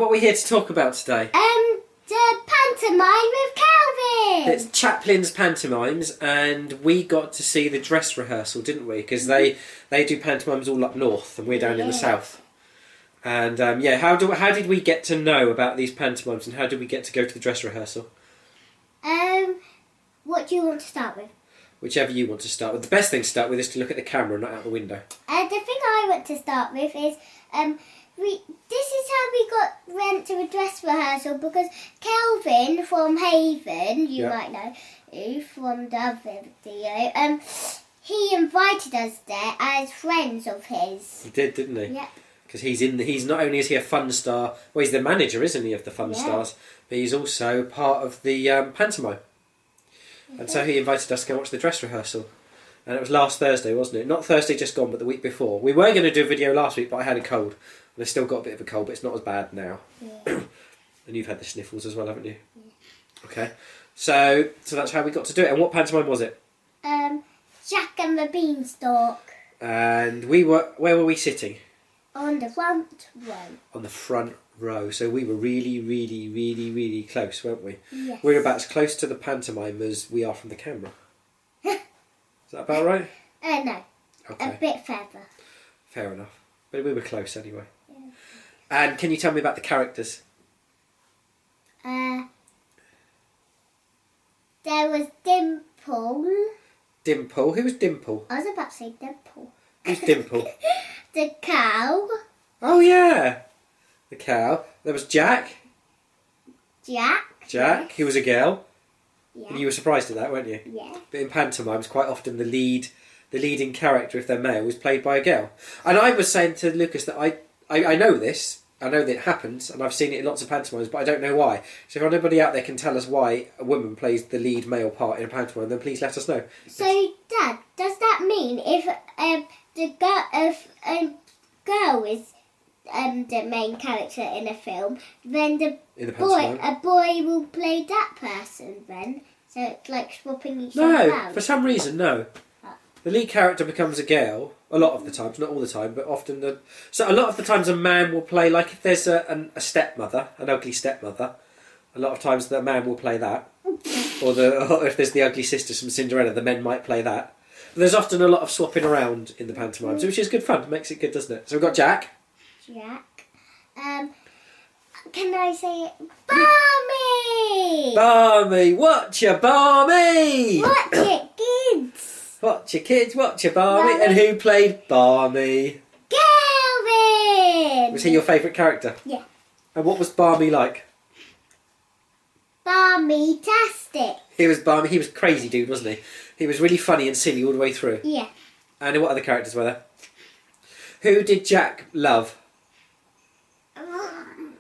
what are we here to talk about today? The pantomime with Calvin. It's Chaplin's Pantomimes, and we got to see the dress rehearsal, didn't we? Because they do pantomimes all up north, and we're down in the south. And how did we get to know about these pantomimes, and how did we get to go to the dress rehearsal? What do you want to start with? Whichever you want to start with. The best thing to start with is to look at the camera, not out the window. The thing I want to start with is this is how we got went to a dress rehearsal, because Kelvin from Haven, you might know from the other video, he invited us there as friends of his. He did, didn't he? Yeah. Because he's not only is he a fun star, well, he's the manager, isn't he, of the fun stars, but he's also part of the pantomime. And so he invited us to go watch the dress rehearsal. And it was last Thursday, wasn't it? Not Thursday just gone, but the week before. We were going to do a video last week, but I had a cold. And I still got a bit of a cold, but it's not as bad now. Yeah. And you've had the sniffles as well, haven't you? Yeah. Okay. So that's how we got to do it. And what pantomime was it? Jack and the Beanstalk. And where were we sitting? On the front row. On the front row. So we were really, really, really, really close, weren't we? Yes. We were about as close to the pantomime as we are from the camera. Is that about right? No. Okay. A bit further. Fair enough. But we were close anyway. Yeah. And can you tell me about the characters? There was Dimple. Dimple? Who was Dimple? I was about to say Dimple. Who's Dimple? The cow. Oh yeah! The cow. There was Jack. Jack. Who was a girl. Yeah. And you were surprised at that, weren't you? Yeah. But in pantomimes, quite often the leading character, if they're male, is played by a girl. And I was saying to Lucas that I know this. I know that it happens, and I've seen it in lots of pantomimes, but I don't know why. So if anybody out there can tell us why a woman plays the lead male part in a pantomime, then please let us know. So, Dad, does that mean if a girl is the main character in a film, then a boy will play that person then? So it's like swapping each other No, out? for some reason, no. The lead character becomes a girl, a lot of the times, not all the time, but often. So a lot of the times a man will play, like if there's a stepmother, an ugly stepmother, a lot of times the man will play that. Or if there's the ugly sisters from Cinderella, the men might play that. But there's often a lot of swapping around in the pantomimes, which is good fun, makes it good, doesn't it? So we've got Jack. Can I say it? Barmy! Barmy! Watch your Barmy! Watch it, kids! Watch your kids, watch your Barmy. And who played Barmy? Kelvin! Was he your favourite character? Yeah. And what was Barmy like? Barmy-tastic. He was Barmy. He was a crazy dude, wasn't he? He was really funny and silly all the way through. Yeah. And what other characters were there? Who did Jack love?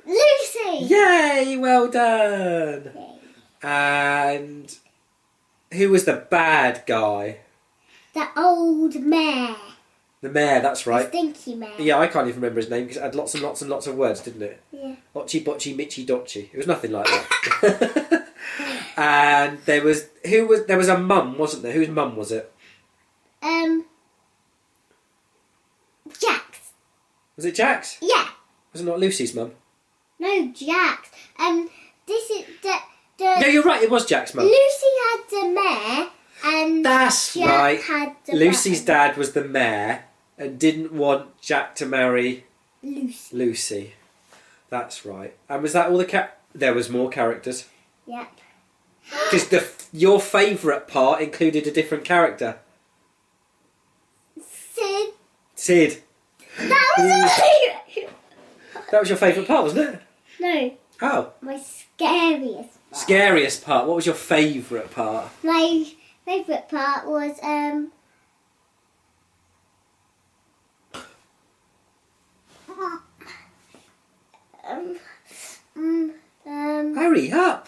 Lucy! Yay! Well done! Yay. And who was the bad guy? The old mayor. The mayor, that's right. The stinky mayor. Yeah, I can't even remember his name because it had lots and lots and lots of words, didn't it? Yeah. Otchi, botchi, mitchy, dotchi. It was nothing like that. And there was a mum, wasn't there? Whose mum was it? Jack's. Was it Jack's? Yeah. Was it not Lucy's mum? No, Jack's. This is the. No, you're right. It was Jack's mum. Lucy had the mayor, and That's Jack right. had the Lucy's button. dad was the mayor and didn't want Jack to marry Lucy. That's right. And was that all the There was more characters. Yep. Because your favourite part included a different character. Sid. That was your favourite part, wasn't it? No. Oh. My scariest part. Scariest part. What was your favourite part? My favourite part was Hurry up!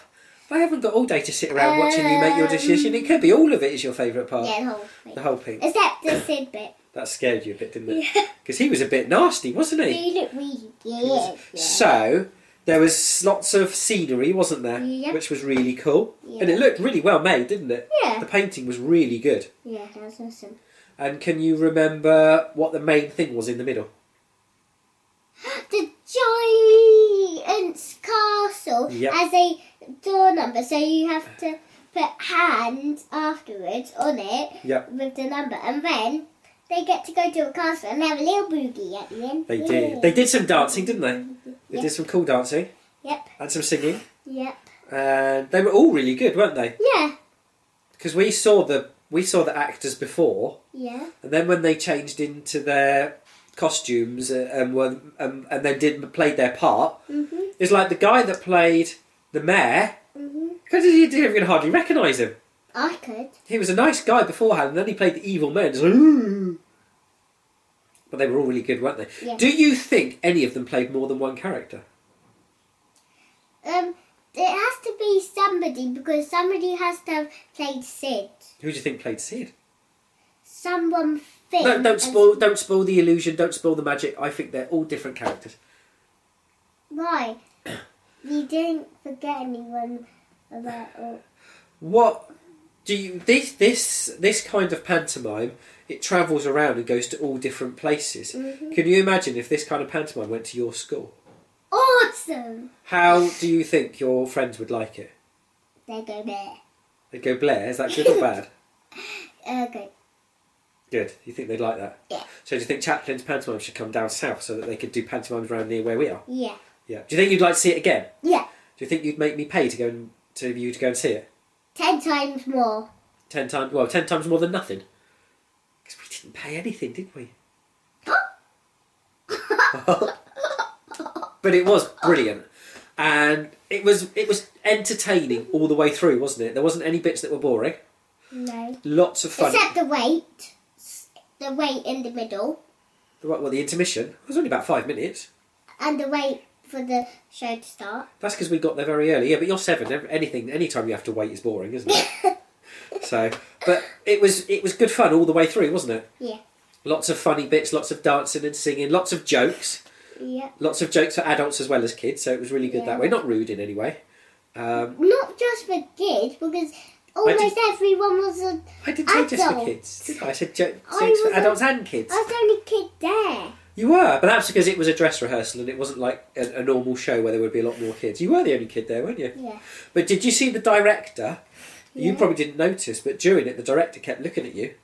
I haven't got all day to sit around watching you make your decision. It could be all of it is your favourite part. yeah, the whole thing. The whole thing. Except the Sid bit. That scared you a bit, didn't it? Yeah. Because he was a bit nasty, wasn't he? He looked really good. Yeah. So, there was lots of scenery, wasn't there? Yep. Which was really cool. Yeah. And it looked really well made, didn't it? Yeah. The painting was really good. Yeah, that was awesome. And can you remember what the main thing was in the middle? The giant castle Yep. as a door number, so you have to put hands afterwards on it Yep. with the number, and then they get to go to a castle and have a little boogie at the end. They did. They did some dancing, didn't they? They did some cool dancing. Yep. And some singing. Yep. And they were all really good, weren't they? Yeah. Because we saw the actors before, Yeah. and then when they changed into their costumes and then played their part, it's like the guy that played the mayor. Because you didn't even hardly recognise him. I could. He was a nice guy beforehand, and then he played the evil man. It's like, ooh. But they were all really good, weren't they? Yeah. Do you think any of them played more than one character? It has to be somebody, because somebody has to have played Sid. Who do you think played Sid? Someone thin. No, don't spoil the illusion. Don't spoil the magic. I think they're all different characters. Why? You didn't forget anyone about. What do you this kind of pantomime? It travels around and goes to all different places. Can you imagine if this kind of pantomime went to your school? Awesome! How do you think your friends would like it? They go there. They'd go Blair. Is that good or bad? Good. Good. You think they'd like that? Yeah. So do you think Chaplin's pantomime should come down south so that they could do pantomimes around near where we are? Yeah. Yeah. Do you think you'd like to see it again? Yeah. Do you think you'd make me pay to go and see it? 10 times more. 10 times. Well, 10 times more than nothing. Because we didn't pay anything, did we? But it was brilliant, and it was entertaining all the way through, wasn't it? There wasn't any bits that were boring. No. Lots of fun. Except the wait. The wait in the middle. The intermission. It was only about 5 minutes. And the wait for the show to start. That's because we got there very early. Yeah, but you're 7. Any time you have to wait is boring, isn't it? So, but it was good fun all the way through, wasn't it? Yeah. Lots of funny bits, lots of dancing and singing, lots of jokes. Yeah. Lots of jokes for adults as well as kids, so it was really good Yeah. that way. Not rude in any way. Not just for kids, because almost everyone was an I didn't say just for adult. kids, did I? I said jokes I for was adults and kids. I was the only kid there. You were, but that's because it was a dress rehearsal and it wasn't like a normal show where there would be a lot more kids. You were the only kid there, weren't you? Yeah. But did you see the director? You Yeah. probably didn't notice, but during it, the director kept looking at you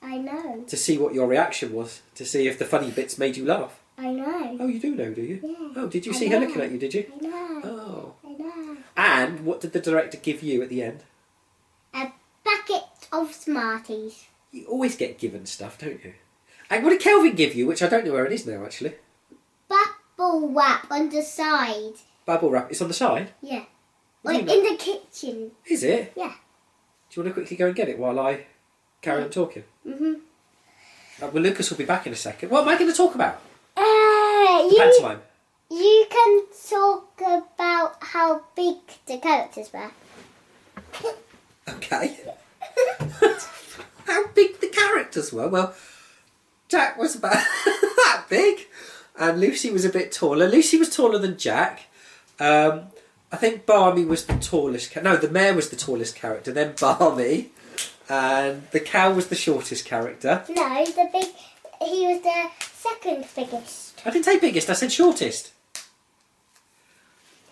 I know. to see what your reaction was, to see if the funny bits made you laugh. I know. Oh, you do know, do you? Yeah. Oh, did you I see her know. looking at you, did you? I know. Oh. I know. And what did the director give you at the end? A bucket of Smarties. You always get given stuff, don't you? And what did Kelvin give you, which I don't know where it is now, actually? Bubble wrap on the side. Bubble wrap. It's on the side? Yeah. What do Like you in mean? the kitchen. Is it? Yeah. Do you want to quickly go and get it while I carry on talking? Mhm. Well, Lucas will be back in a second. What am I going to talk about? You Pantomime. can talk about how big the characters were. Okay. How big the characters were? Well, Jack was about that big, and Lucy was a bit taller. Lucy was taller than Jack. I think Barmy was the tallest. No, the mayor was the tallest character. Then Barmy, and the cow was the shortest character. No, he was the second biggest. I didn't say biggest. I said shortest.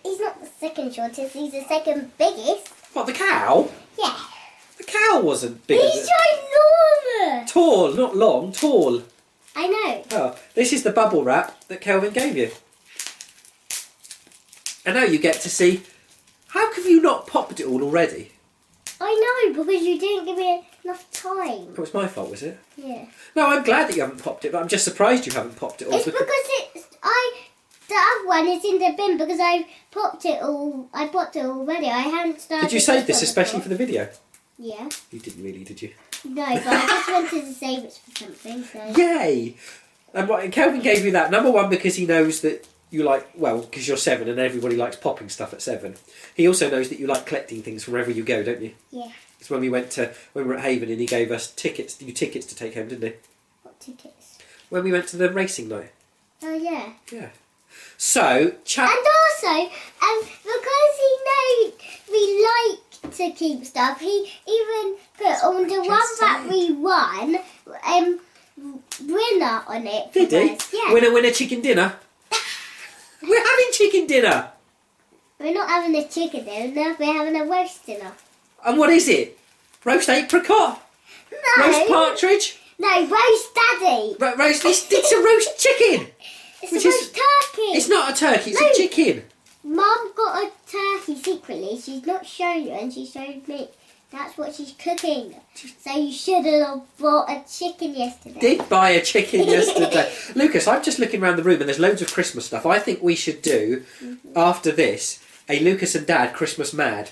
He's not the second shortest, he's the second biggest. What, the cow? Yeah. The cow wasn't big. He's ginormous! Tall, not long. Tall. I know. Oh, this is the bubble wrap that Kelvin gave you. And now you get to see. How have you not popped it all already? I know, because you didn't give me enough time. It was my fault, was it? Yeah. No, I'm glad that you haven't popped it, but I'm just surprised you haven't popped it all. It's because the other one is in the bin because I popped it already. I haven't started. Did you save this one especially for before. the video? Yeah. You didn't really, did you? No, but I just wanted to save it for something. So. Yay! And Kelvin gave you that, number one, because he knows that you like, well, because you're 7 and everybody likes popping stuff at 7. He also knows that you like collecting things from wherever you go, don't you? Yeah. It's when we were at Haven and he gave us tickets to take home, didn't he? What tickets? When we went to the racing night. Oh yeah. Yeah. So, And also, because he knows we like to keep stuff, he even put on the one that we won, winner on it. Did he? us. Yeah. Winner, chicken dinner. We're having chicken dinner. We're not having a chicken dinner, we're having a roast dinner. And what is it? Roast apricot? No. Roast partridge? No, roast daddy. It's a roast chicken. It's a roast turkey. It's not a turkey, it's a chicken. Mum got a turkey secretly. She's not shown you and she showed me. That's what she's cooking. So you should have bought a chicken yesterday. Did buy a chicken yesterday. Lucas, I'm just looking around the room and there's loads of Christmas stuff. I think we should do, after this, a Lucas and Dad Christmas Mad.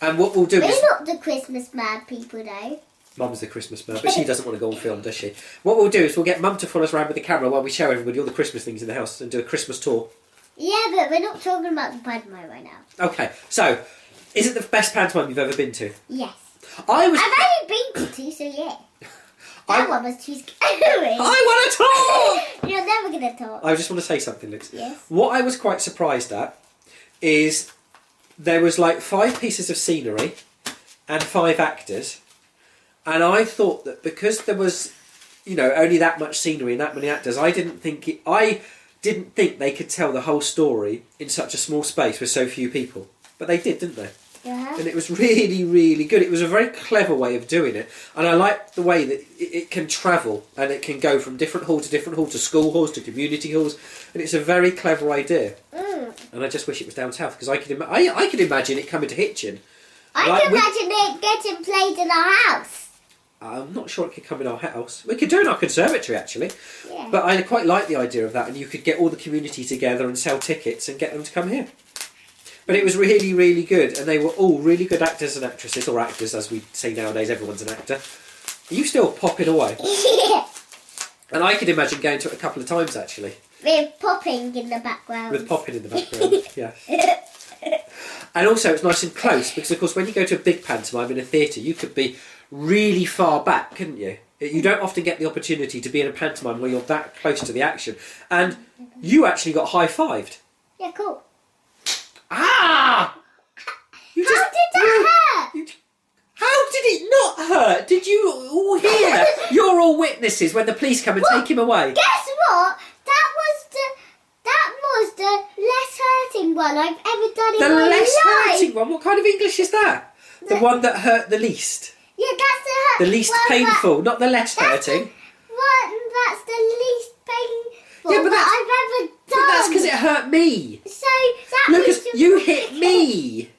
And what we'll do is... We're not the Christmas mad people though. Mum's the Christmas Mad, but she doesn't want to go on film, does she? What we'll do is we'll get Mum to follow us around with the camera while we show everybody all the Christmas things in the house and do a Christmas tour. Yeah, but we're not talking about the pantomime right now. Okay, so, is it the best pantomime you've ever been to? Yes. I've only been to two, so yeah. That one was too scary. I want to talk! You're never going to talk. I just want to say something, Luke. Yes. What I was quite surprised at is there was like 5 pieces of scenery and 5 actors. And I thought that because there was, only that much scenery and that many actors, I didn't think they could tell the whole story in such a small space with so few people. But they did, didn't they? Yeah. And it was really, really good. It was a very clever way of doing it. And I like the way that it can travel and it can go from different hall to different hall, to school halls, to community halls. And it's a very clever idea. And I just wish it was down south, because I could imagine it coming to Hitchin. I can imagine it getting played in our house. I'm not sure it could come in our house. We could do it in our conservatory, actually. Yeah. But I quite like the idea of that, and you could get all the community together and sell tickets and get them to come here. But it was really, really good, and they were all really good actors and actresses, or actors, as we say nowadays, everyone's an actor. Are you still popping away? Yeah. And I could imagine going to it a couple of times, actually. With popping in the background. With popping in the background, yes. And also, it's nice and close, because, of course, when you go to a big pantomime in a theatre, you could be really far back, couldn't you? You don't often get the opportunity to be in a pantomime where you're that close to the action. And you actually got high-fived. Yeah, cool. Ah! How did that hurt? How did it not hurt? Did you all hear? You're all witnesses when the police come and take him away. Guess what? That was the less hurting one I've ever done in my life. The less hurting one? What kind of English is that? The one that hurt the least. Yeah, that's the hurt. The least painful, not the less hurting. That's the least painful Yeah, but I've ever done. But that's because it hurt me. So that Lucas, was you hit me.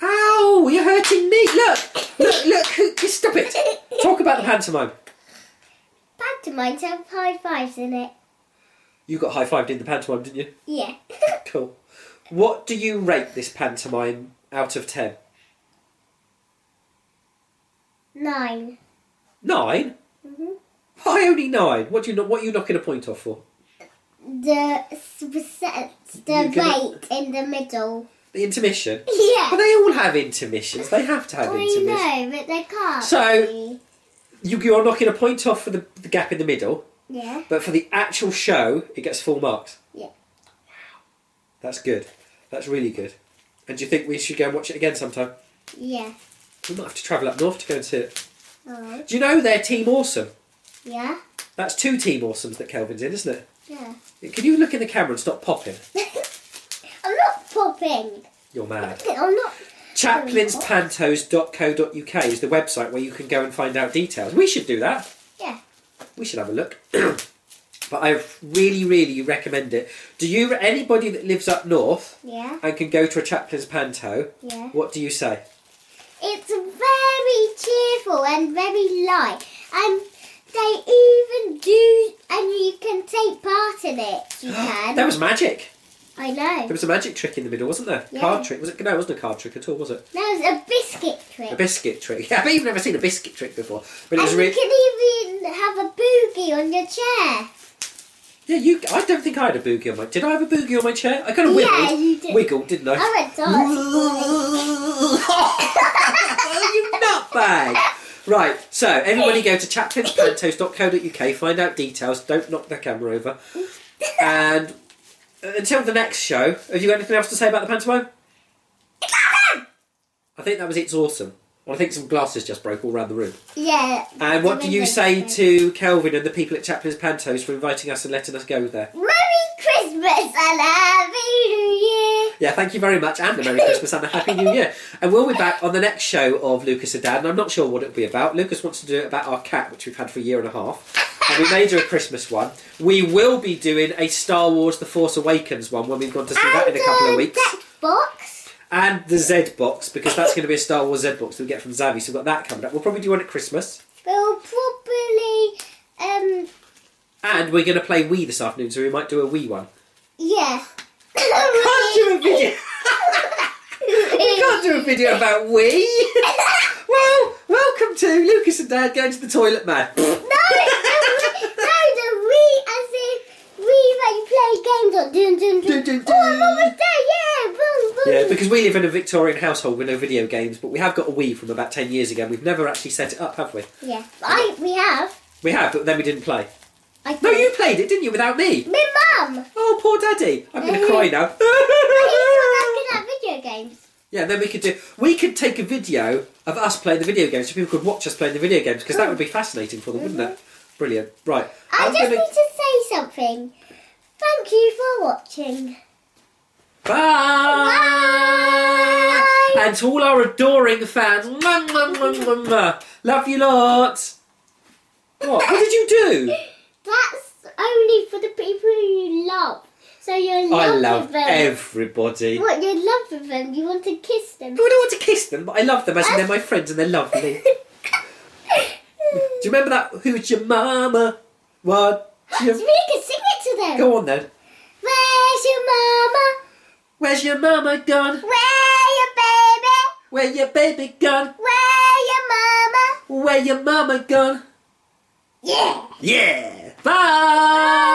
Ow, you're hurting me. Look, stop it. Talk about the pantomime. Pantomimes have high fives in it. You got high-fived in the pantomime, didn't you? Yeah. Cool. What do you rate this pantomime out of 10? 9. 9? Mhm. Why only 9? What are you knocking a point off for? The rate in the middle. The intermission? Yeah. But they all have intermissions. They have to have intermissions. I know, but they can't. So, you're knocking a point off for the gap in the middle. Yeah. But for the actual show, it gets full marks. Yeah. Wow. That's good. That's really good. And do you think we should go and watch it again sometime? Yeah. We might have to travel up north to go and see it. Oh. Do you know they're Team Awesome? Yeah. That's 2 Team Awesomes that Kelvin's in, isn't it? Yeah. Can you look in the camera and stop popping? I'm not popping. You're mad. I'm not. Chaplinspantos.co.uk is the website where you can go and find out details. We should do that. Yeah. We should have a look. But I really, really recommend it. Anybody that lives up north Yeah. and can go to a Chaplins Panto, Yeah. what do you say? It's very cheerful and very light, and they even do, and you can take part in it. You can. That was magic. I know. There was a magic trick in the middle, wasn't there? Yeah. Card trick. Was it? No, it wasn't a card trick at all, was it? That was a biscuit trick. A biscuit trick. Yeah, but you've never seen a biscuit trick before. But it was And you can even have a boogie on your chair. Yeah, I don't think I had a boogie on my... Did I have a boogie on my chair? I kind of wiggled. Yeah, you did. Wiggled, didn't I? I went dancing. You nutbag! Right, so everybody go to chaplinspantos.co.uk, find out details, don't knock the camera over. And until the next show, have you got anything else to say about the pantomime? It's awesome! I think that was It's Awesome. Well, I think some glasses just broke all around the room. Yeah. And what do you say to Kelvin and the people at Chaplins Pantos for inviting us and letting us go there? Merry Christmas and Happy New Year! Yeah, thank you very much, and a Merry Christmas and a Happy New Year. And we'll be back on the next show of Lucas and Dad, and I'm not sure what it'll be about. Lucas wants to do it about our cat, which we've had for a year and a half. And we made her a Christmas one. We will be doing a Star Wars The Force Awakens one when we've gone to see that in a couple of weeks. Box. And the Z box, because that's going to be a Star Wars Z box that we get from Zavi, so we've got that coming up. We'll probably do one at Christmas. We'll probably... And we're going to play Wii this afternoon, so we might do a Wii one. Yeah. Can't do a video. We can't do a video about Wii. Well, welcome to Lucas and Dad going to the toilet, man. No, the Wii as in Wii that you play games on. Dun, dun, dun. Dun, dun, dun. Oh, I'm almost there, yeah. Boom, boom. Yeah, because we live in a Victorian household with no video games, but we have got a Wii from about 10 years ago. We've never actually set it up, have we? Yeah, we have. We have, but then we didn't play. I No, did. you played it, didn't you, without me? My mum. Oh, poor Daddy. I'm going to cry now. He's at video games. Yeah, then we could take a video of us playing the video games so people could watch us playing the video games, because that would be fascinating for them, wouldn't it? Brilliant. Right. I just need to say something. Thank you for watching. Bye! Bye! And to all our adoring fans, mwah, mwah, mwah, mwah, mwah. Love you lots. What did you do? That's only for the people you love. So you're in love I love with them. everybody. What, you're in love with them? You want to kiss them? I don't want to kiss them, but I love them as in they're my friends and they're lovely. Do you remember that? Who's your mama? What? So we can sing it to them. Go on then. Where's your mama? Where's your mama gone? Where your baby? Where your baby gone? Where your mama? Where your mama gone? Yeah. Yeah. Bye.